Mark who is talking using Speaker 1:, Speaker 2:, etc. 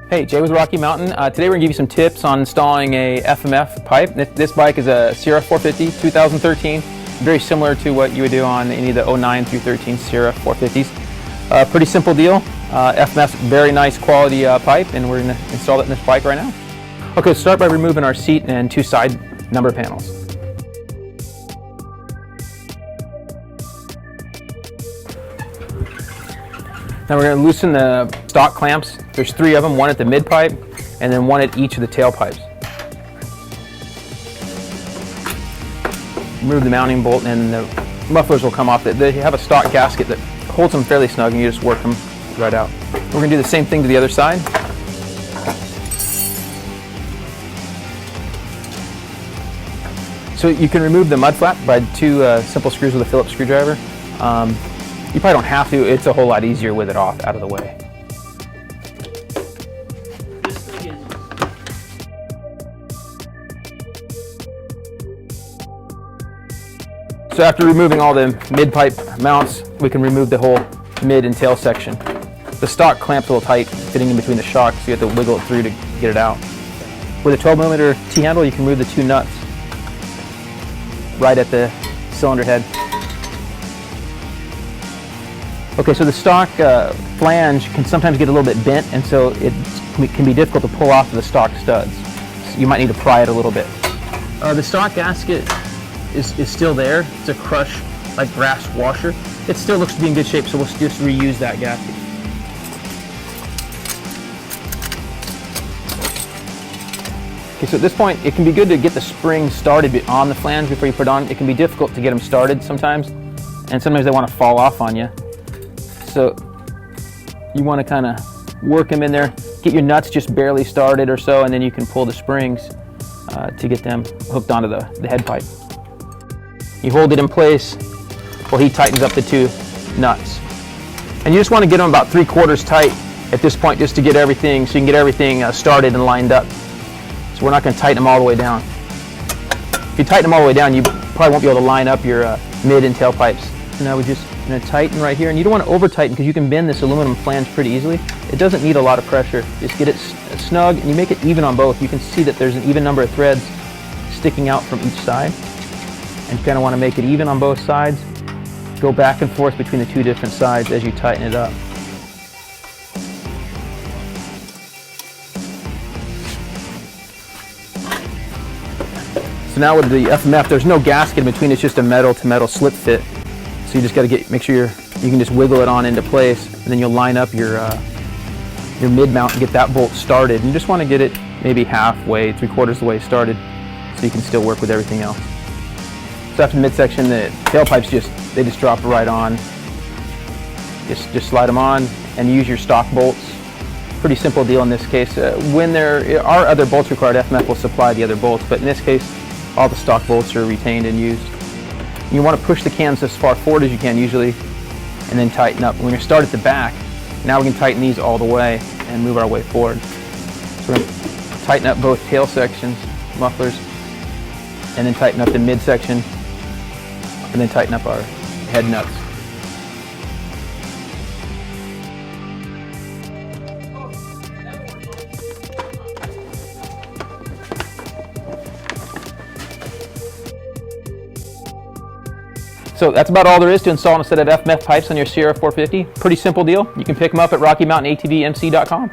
Speaker 1: Hey, Jay with Rocky Mountain. Today we're going to give you some tips on installing a FMF pipe. This bike is a CRF450 2013, very similar to what you would do on any of the 09 through 13 CRF450s. Pretty simple deal. FMF's very nice quality pipe, and we're going to install it in this bike right now. Okay, start by removing our seat and two side number panels. Now we're going to loosen the stock clamps. There's three of them, one at the mid pipe and then one at each of the tail pipes. Remove the mounting bolt and the mufflers will come off. They have a stock gasket that holds them fairly snug and you just work them right out. We're going to do the same thing to the other side. So you can remove the mud flap by two simple screws with a Phillips screwdriver. You probably don't have to, it's a whole lot easier with it off, out of the way. So after removing all the mid-pipe mounts, we can remove the whole mid and tail section. The stock clamp's a little tight, fitting in between the shocks, so you have to wiggle it through to get it out. With a 12mm T-handle, you can remove the two nuts right at the cylinder head. Okay, so the stock flange can sometimes get a little bit bent, and so it can be difficult to pull off the stock studs. So you might need to pry it a little bit. The stock gasket is still there. It's a crush, like brass washer. It still looks to be in good shape, so we'll just reuse that gasket. Okay, so at this point, it can be good to get the spring started on the flange before you put it on. It can be difficult to get them started sometimes, and sometimes they want to fall off on you. So you want to kind of work them in there, get your nuts just barely started or so, and then you can pull the springs to get them hooked onto the head pipe. You hold it in place while he tightens up the two nuts. And you just want to get them about 3/4 tight at this point just to get everything, so you can get everything started and lined up. So we're not going to tighten them all the way down. If you tighten them all the way down, you probably won't be able to line up your mid and tail pipes. So now we just going to tighten right here, and you don't want to over tighten because you can bend this aluminum flange pretty easily. It doesn't need a lot of pressure. Just get it snug and you make it even on both. You can see that there's an even number of threads sticking out from each side, and you kind of want to make it even on both sides. Go back and forth between the two different sides as you tighten it up. So now with the FMF, there's no gasket in between. It's just a metal to metal slip fit. So you just got to make sure you can just wiggle it on into place, and then you'll line up your mid mount and get that bolt started. And you just want to get it maybe halfway, 3/4 of the way started, so you can still work with everything else. So after the midsection, the tailpipes they just drop right on. Just slide them on and use your stock bolts. Pretty simple deal in this case. When there are other bolts required, FMF will supply the other bolts, but in this case, all the stock bolts are retained and used. You want to push the cans as far forward as you can usually, and then tighten up. When you start at the back, now we can tighten these all the way and move our way forward. So we're going to tighten up both tail sections, mufflers, and then tighten up the midsection, and then tighten up our head nuts. So that's about all there is to install a set of FMF pipes on your CRF450. Pretty simple deal. You can pick them up at RockyMountainATVMC.com.